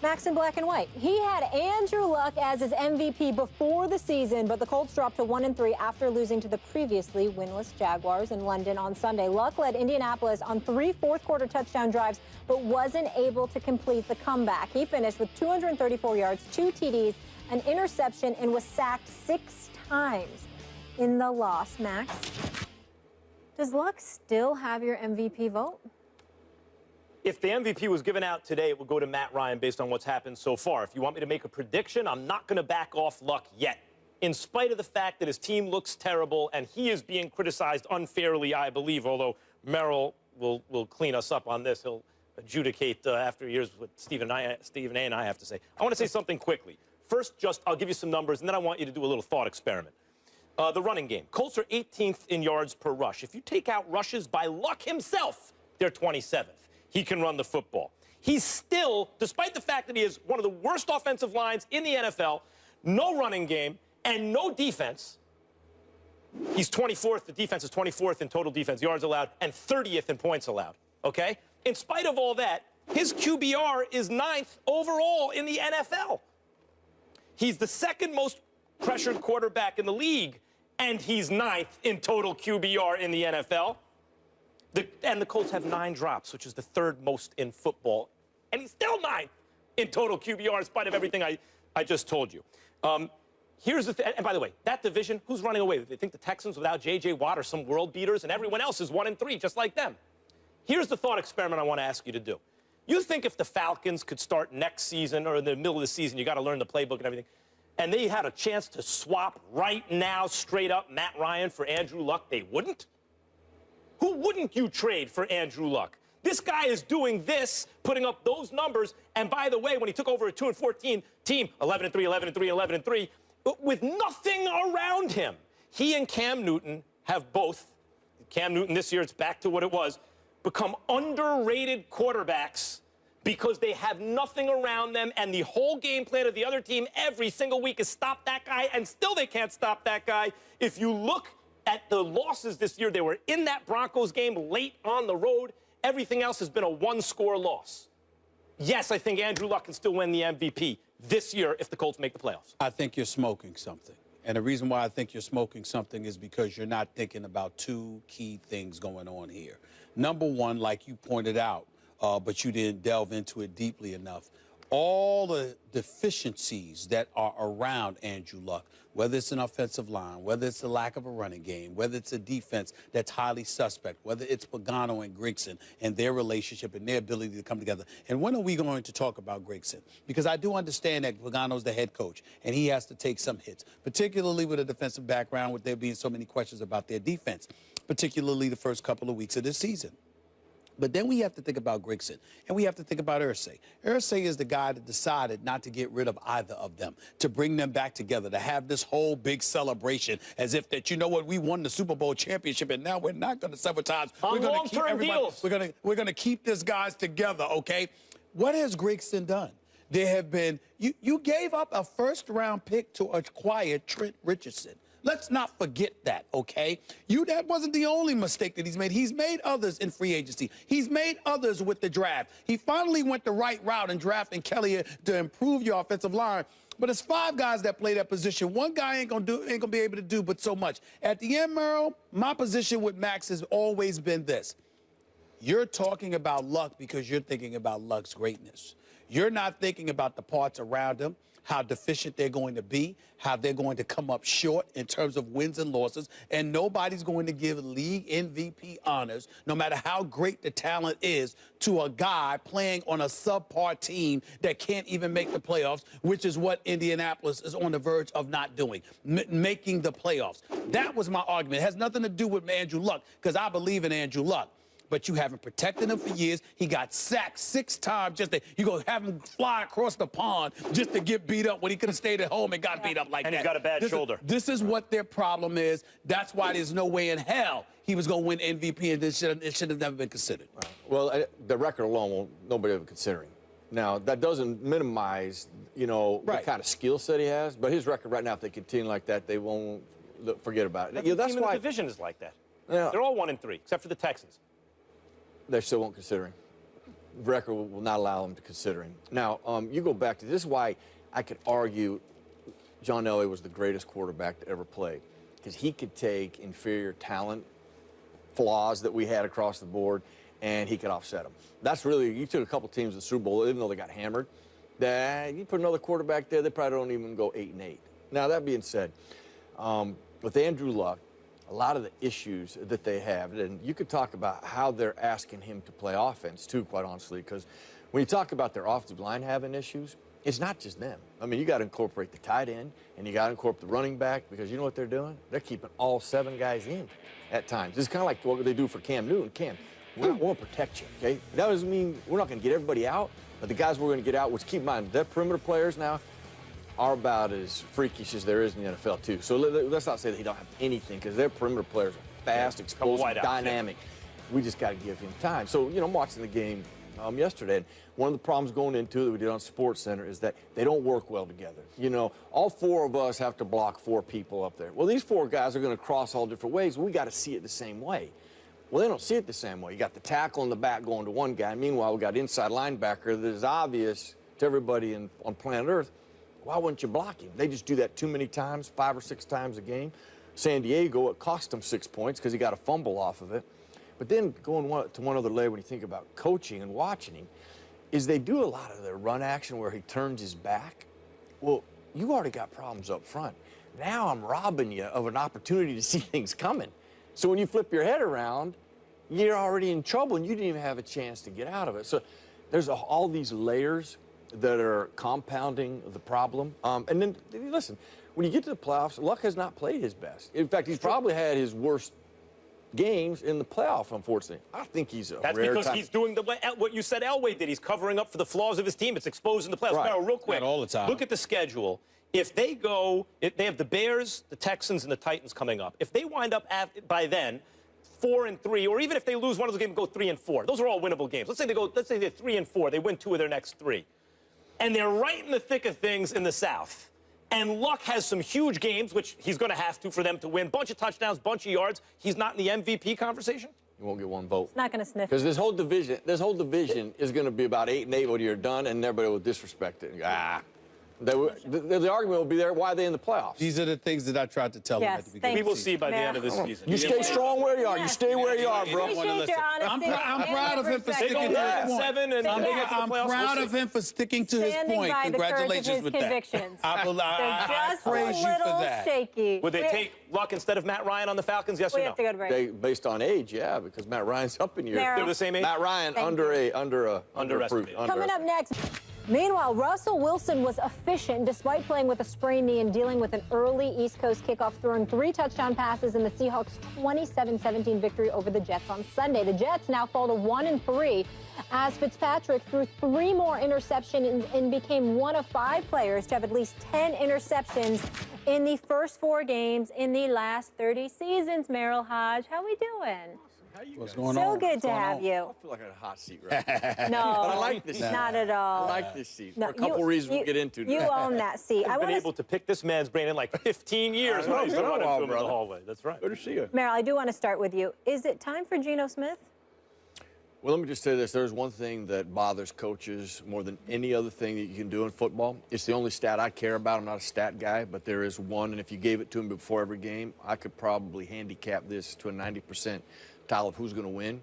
Max in black and white. He had Andrew Luck as his MVP before the season, but the Colts dropped to 1-3 after losing to the previously winless Jaguars in London on Sunday. Luck led Indianapolis on 3 fourth-quarter touchdown drives, but wasn't able to complete the comeback. He finished with 234 yards, 2 TDs, an interception, and was sacked 6 times in the loss. Max, does Luck still have your MVP vote? If the MVP was given out today, it would go to Matt Ryan based on what's happened so far. If you want me to make a prediction, I'm not going to back off Luck yet. In spite of the fact that his team looks terrible and he is being criticized unfairly, I believe, although Merrill will clean us up on this. He'll adjudicate after years what Stephen A. and I have to say. I want to say something quickly. First, I'll give you some numbers, and then I want you to do a little thought experiment. The running game. Colts are 18th in yards per rush. If you take out rushes by Luck himself, they're 27th. He can run the football. He's still, despite the fact that he is one of the worst offensive lines in the NFL, no running game, and no defense. He's 24th. The defense is 24th in total defense yards allowed and 30th in points allowed, okay? In spite of all that, his QBR is 9th overall in the NFL. He's the second most pressured quarterback in the league, and he's 9th in total QBR in the NFL. And the Colts have 9 drops, which is the 3rd most in football. And he's still 9th in total QBR in spite of everything I just told you. Here's the thing. And by the way, that division, who's running away? They think the Texans without J.J. Watt are some world beaters, and everyone else is 1-3, just like them. Here's the thought experiment I want to ask you to do. You think if the Falcons could start next season or in the middle of the season, you got to learn the playbook and everything, and they had a chance to swap right now, straight up, Matt Ryan for Andrew Luck, they wouldn't? Who wouldn't you trade for Andrew Luck? This guy is doing this, putting up those numbers, and by the way, when he took over a 2-14 team, 11-3, 11-3, 11-3, with nothing around him, he and Cam Newton have both, Cam Newton this year, it's back to what it was, become underrated quarterbacks because they have nothing around them, and the whole game plan of the other team every single week is stop that guy, and still they can't stop that guy. If you look at the losses this year, they were in that Broncos game late on the road. Everything else has been a 1-score loss. Yes, I think Andrew Luck can still win the MVP this year if the Colts make the playoffs. I think you're smoking something. And the reason why I think you're smoking something is because you're not thinking about 2 key things going on here. Number one, like you pointed out, but you didn't delve into it deeply enough, all the deficiencies that are around Andrew Luck, whether it's an offensive line, whether it's the lack of a running game, whether it's a defense that's highly suspect, whether it's Pagano and Grigson and their relationship and their ability to come together. And when are we going to talk about Grigson? Because I do understand that Pagano's the head coach, and he has to take some hits, particularly with a defensive background, with there being so many questions about their defense, particularly the first couple of weeks of this season. But then we have to think about Grigson, and we have to think about Irsay. Irsay is the guy that decided not to get rid of either of them, to bring them back together, to have this whole big celebration as if that, you know what, we won the Super Bowl championship, and now we're not going to sabotage. On long-term deals. We're going to keep these guys together, okay? What has Grigson done? There have been, you gave up a first-round pick to acquire Trent Richardson. Let's not forget that, okay? That wasn't the only mistake that he's made. He's made others in free agency. He's made others with the draft. He finally went the right route in drafting Kelly to improve your offensive line. But it's 5 guys that play that position. One guy ain't gonna be able to do but so much. At the end, Merrill, my position with Max has always been this. You're talking about Luck because you're thinking about Luck's greatness. You're not thinking about the parts around him, how deficient they're going to be, how they're going to come up short in terms of wins and losses, and nobody's going to give league MVP honors, no matter how great the talent is, to a guy playing on a subpar team that can't even make the playoffs, which is what Indianapolis is on the verge of not doing, making the playoffs. That was my argument. It has nothing to do with Andrew Luck, because I believe in Andrew Luck. But you haven't protected him for years. He got sacked 6 times just to, you go have him fly across the pond just to get beat up when he could have stayed at home and got beat up like that. And he's got a bad shoulder. This is what their problem is. That's why there's no way in hell he was going to win MVP, and it should have never been considered. Well, the record alone, nobody ever considering. Now, that doesn't minimize, you know, the kind of skill set he has, but his record right now, if they continue like that, they won't forget about it. That's why the division is like that. Yeah. They're all 1-3, except for the Texans. They still won't consider him. record will not allow him to consider him. Now, you go back to this is why I could argue John Elway was the greatest quarterback to ever play, because he could take inferior talent, flaws that we had across the board, and he could offset them. That's really, you took a couple teams to the Super Bowl, even though they got hammered, that you put another quarterback there, they probably don't even go 8-8. Now, that being said, with Andrew Luck, a lot of the issues that they have, and you could talk about how they're asking him to play offense, too, quite honestly, because when you talk about their offensive line having issues, it's not just them. I mean, you got to incorporate the tight end, and you got to incorporate the running back, because you know what they're doing? They're keeping all 7 guys in at times. It's kind of like what they do for Cam Newton. Cam, we want to protect you, okay? That doesn't mean we're not going to get everybody out, but the guys we're going to get out, which keep in mind, their perimeter players now are about as freakish as there is in the NFL, too. So let's not say that he don't have anything, because their perimeter players are fast, explosive, dynamic. We just got to give him time. So, you know, I'm watching the game yesterday, and one of the problems going into it that we did on SportsCenter is that they don't work well together. You know, all 4 of us have to block 4 people up there. Well, these 4 guys are going to cross all different ways. We got to see it the same way. Well, they don't see it the same way. You got the tackle in the back going to one guy. Meanwhile, we got inside linebacker that is obvious to everybody on planet Earth. Why wouldn't you block him? They just do that too many times, 5 or 6 times a game. San Diego, it cost him 6 points because he got a fumble off of it. But then going to one other layer when you think about coaching and watching him, is they do a lot of their run action where he turns his back. Well, you already got problems up front. Now I'm robbing you of an opportunity to see things coming. So when you flip your head around, you're already in trouble and you didn't even have a chance to get out of it. So there's all these layers that are compounding the problem. And then, listen, when you get to the playoffs, Luck has not played his best. In fact, he's probably had his worst games in the playoff, unfortunately. I think he's a That's rare because type. he's doing what you said Elway did. He's covering up for the flaws of his team. It's exposing the playoffs. Right. Now, real quick, Not all the time. look at the schedule. If they have the Bears, the Texans, and the Titans coming up. If they wind up by then 4-3, or even if they lose one of those games and go 3-4, those are all winnable games. Let's say they're 3-4, they win 2 of their next 3. And they're right in the thick of things in the South. And Luck has some huge games, which he's going to have to for them to win. Bunch of touchdowns, bunch of yards. He's not in the MVP conversation? You won't get 1 vote. It's not going to sniff. Because this whole division is going to be about 8-8 when you're done, and everybody will disrespect it. The argument will be there, why are they in the playoffs? These are the things that I tried to tell them at the beginning. We will see by the end of this season. You stay strong where you are. You stay where you are, bro. Appreciate your honesty. I'm proud of him for They sticking go to his 9-7 point. and they get to the I'm playoffs. proud of him for sticking to his Standing point. by the courage of Congratulations his with convictions. that. I Just praise a you for little that. shaky. Would they take Luck instead of Matt Ryan on the Falcons, yes or We no? have to go to break. Based on age, yeah, because Matt Ryan's up in years. They're the same age? Matt Ryan Underestimated. Coming up next. Meanwhile, Russell Wilson was efficient despite playing with a sprained knee and dealing with an early East Coast kickoff, throwing 3 touchdown passes in the Seahawks' 27-17 victory over the Jets on Sunday. The Jets now fall to 1-3 as Fitzpatrick threw 3 more interceptions and became one of 5 players to have at least 10 interceptions in the first 4 games in the last 30 seasons. Meryl Hodge, how we doing? What's going So on? good to have you. I feel like I'm in a hot seat right now. No, But I like this seat. not at all. I like this seat No, for a couple reasons we'll get into. You own that seat. I've been able to pick this man's brain in like 15 years when I used to run into him in the hallway. That's right. Good to see you. Meryl, I do want to start with you. Is it time for Geno Smith? Well, let me just say this. There's one thing that bothers coaches more than any other thing that you can do in football. It's the only stat I care about. I'm not a stat guy, but there is one, and if you gave it to him before every game, I could probably handicap this to a 90% tile of who's going to win.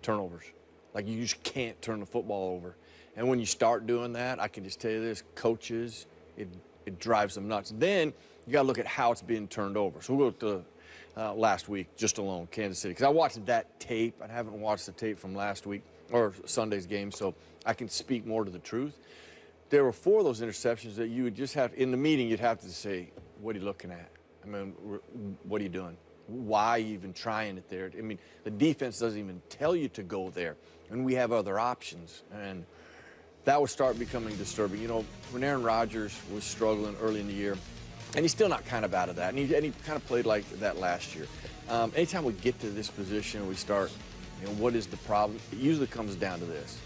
Turnovers. Like, you just can't turn the football over. And when you start doing that, I can just tell you this, coaches, it drives them nuts. Then you got to look at how it's being turned over. So we'll go to last week, just alone, Kansas City. Because I watched that tape. I haven't watched the tape from last week or Sunday's game, so I can speak more to the truth. There were 4 of those interceptions that you would just have, in the meeting, you'd have to say, what are you looking at? I mean, what are you doing? Why are you even trying it there? I mean, the defense doesn't even tell you to go there, and we have other options. And that would start becoming disturbing. You know, when Aaron Rodgers was struggling early in the year, and he's still not kind of out of that, and he kind of played like that last year. Anytime we get to this position, we start, you know, what is the problem? It usually comes down to this.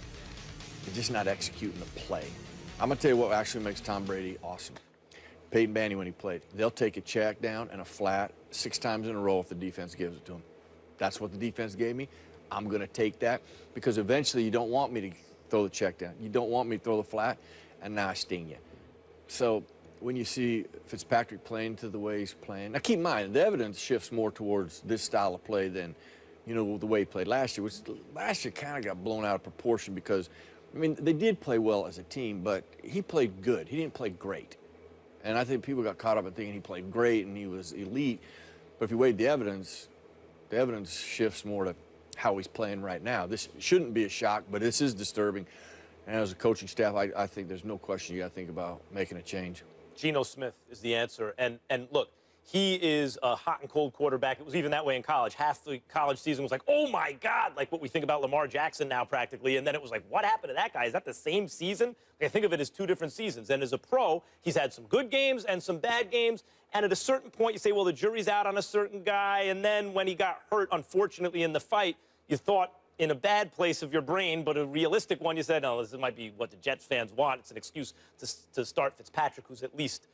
You're just not executing the play. I'm going to tell you what actually makes Tom Brady awesome. Peyton Manning, when he played, they'll take a check down and a flat 6 times in a row if the defense gives it to them. That's what the defense gave me. I'm going to take that because eventually you don't want me to throw the check down. You don't want me to throw the flat, and now I sting you. So when you see Fitzpatrick playing to the way he's playing, now keep in mind, the evidence shifts more towards this style of play than, you know, the way he played last year, which last year kind of got blown out of proportion because, I mean, they did play well as a team, but he played good. He didn't play great. And I think people got caught up in thinking he played great and he was elite. But if you weighed the evidence shifts more to how he's playing right now. This shouldn't be a shock, but this is disturbing. And as a coaching staff, I think there's no question you got to think about making a change. Geno Smith is the answer. And look, he is a hot and cold quarterback. It was even that way in college. Half the college season was like, oh, my God, like what we think about Lamar Jackson now practically. And then it was like, what happened to that guy? Is that the same season? Like, I think of it as two different seasons. And as a pro, he's had some good games and some bad games. And at a certain point, you say, well, the jury's out on a certain guy. And then when he got hurt, unfortunately, in the fight, you thought in a bad place of your brain, but a realistic one, you said, no, this might be what the Jets fans want. It's an excuse to start Fitzpatrick, who's at least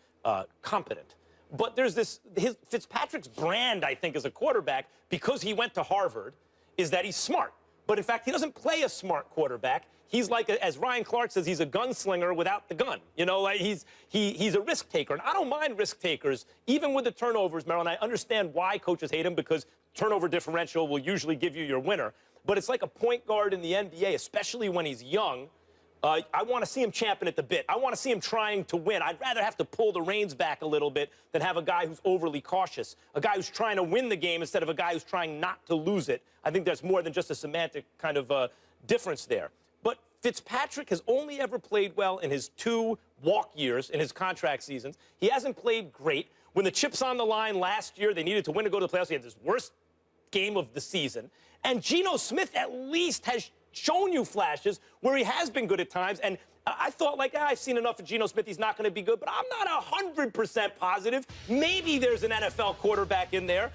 competent. But there's Fitzpatrick's brand, I think, as a quarterback, because he went to Harvard, is that he's smart. But in fact, he doesn't play a smart quarterback. He's like, as Ryan Clark says, he's a gunslinger without the gun. You know, like he's a risk taker. And I don't mind risk takers, even with the turnovers, Maryland. I understand why coaches hate him, because turnover differential will usually give you your winner. But it's like a point guard in the NBA, especially when he's young. I want to see him champing at the bit. I want to see him trying to win. I'd rather have to pull the reins back a little bit than have a guy who's overly cautious, a guy who's trying to win the game instead of a guy who's trying not to lose it. I think there's more than just a semantic kind of difference there. But Fitzpatrick has only ever played well in his 2 walk years, in his contract seasons. He hasn't played great. When the chip's on the line last year, they needed to win to go to the playoffs. He had his worst game of the season. And Geno Smith at least has shown you flashes where he has been good at times. And I thought, like, I've seen enough of Geno Smith. He's not going to be good. But I'm not 100% positive. Maybe there's an NFL quarterback in there.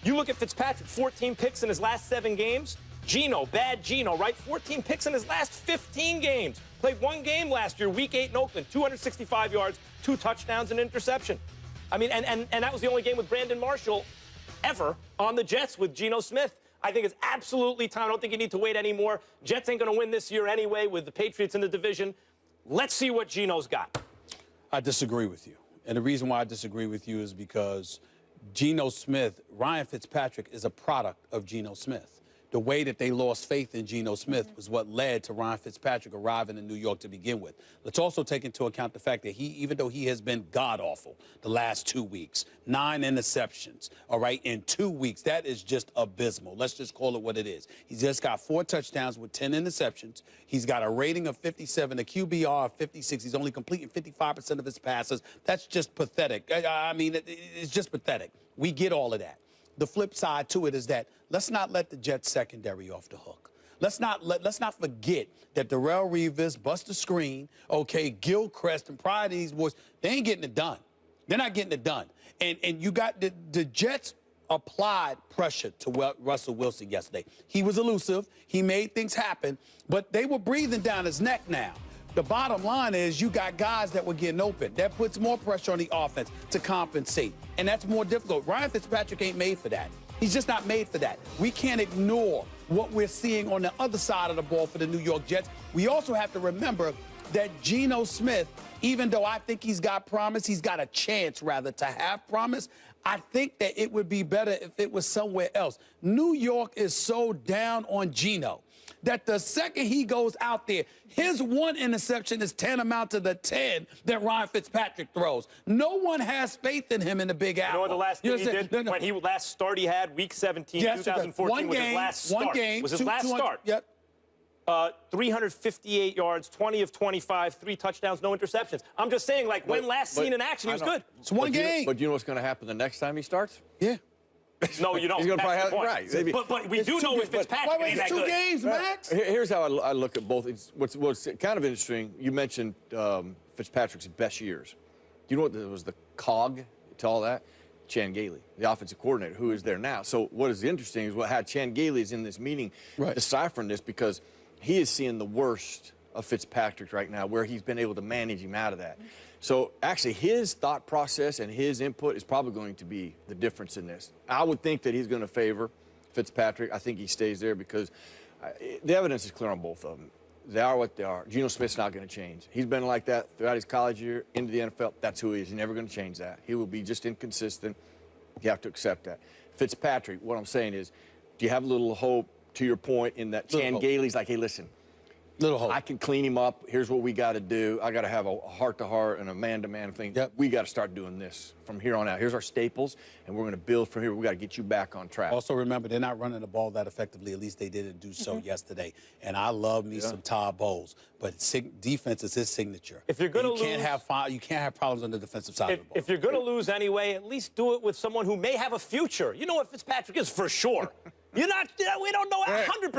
You look at Fitzpatrick, 14 picks in his last 7 games. Geno, bad Geno, right? 14 picks in his last 15 games. Played 1 game last year, Week 8 in Oakland, 265 yards, 2 touchdowns, and interception. I mean, and that was the only game with Brandon Marshall ever on the Jets with Geno Smith. I think it's absolutely time. I don't think you need to wait anymore. Jets ain't going to win this year anyway with the Patriots in the division. Let's see what Geno's got. I disagree with you. And the reason why I disagree with you is because Geno Smith, Ryan Fitzpatrick, is a product of Geno Smith. The way that they lost faith in Geno Smith was what led to Ryan Fitzpatrick arriving in New York to begin with. Let's also take into account the fact that even though he has been god-awful the last 2 weeks, 9 interceptions, all right, in 2 weeks, that is just abysmal. Let's just call it what it is. He's just got 4 touchdowns with 10 interceptions. He's got a rating of 57, a QBR of 56. He's only completing 55% of his passes. That's just pathetic. I mean, it's just pathetic. We get all of that. The flip side to it is that let's not let the Jets secondary off the hook. Let's not forget that Darrelle Revis, Buster Screen, okay, Gilchrist, and prior to these boys, they ain't getting it done. They're not getting it done. And you got the Jets applied pressure to Russell Wilson yesterday. He was elusive. He made things happen, but they were breathing down his neck now. The bottom line is you got guys that were getting open. That puts more pressure on the offense to compensate, and that's more difficult. Ryan Fitzpatrick ain't made for that. He's just not made for that. We can't ignore what we're seeing on the other side of the ball for the New York Jets. We also have to remember that Geno Smith, even though I think he's got promise, he's got a chance, rather, to have promise, I think that it would be better if it was somewhere else. New York is so down on Geno that the second he goes out there, his 1 interception is tantamount to the 10 that Ryan Fitzpatrick throws. No one has faith in him in the Big Apple. You know what the last thing he did? No. When he last start he had, Week 17, yes, 2014, was his last start. 1 game. Was his last start. Yep. 358 yards, 20 of 25, 3 touchdowns, no interceptions. I'm just saying, like, when last seen in action, he was good. It's 1 game. But you know what's going to happen the next time he starts? Yeah. No, you don't. He's going to probably have right. But we do know with Fitzpatrick, it's that 2 good. games, Max. Here's how I look at both. What's kind of interesting, you mentioned Fitzpatrick's best years. Do you know what was the cog to all that? Chan Gailey, the offensive coordinator, who is there now. So what is interesting is how Chan Gailey is in this meeting deciphering this, because he is seeing the worst of Fitzpatrick right now, where he's been able to manage him out of that. So actually his thought process and his input is probably going to be the difference in this. I would think that he's going to favor Fitzpatrick. I think he stays there because the evidence is clear on both of them. they are what they are. Geno Smith's not going to change. He's been like that throughout his college year, into the NFL. That's who he is. He's never going to change that. He will be just inconsistent. You have to accept that. Fitzpatrick, what I'm saying is, do you have a little hope, to your point, in that Chan Gailey's like, hey, listen, little hope. I can clean him up. Here's what we got to do. I got to have a heart-to-heart and a man-to-man thing. Yep. We got to start doing this from here on out. Here's our staples, and we're going to build from here. We got to get you back on track. Also, remember, they're not running the ball that effectively. At least they didn't do so yesterday. And I love me some Todd Bowles, but defense is his signature. If you're going to lose, you can't have problems on the defensive side of the ball. If you're going to lose anyway, at least do it with someone who may have a future. You know what Fitzpatrick is for sure. We don't know 100%.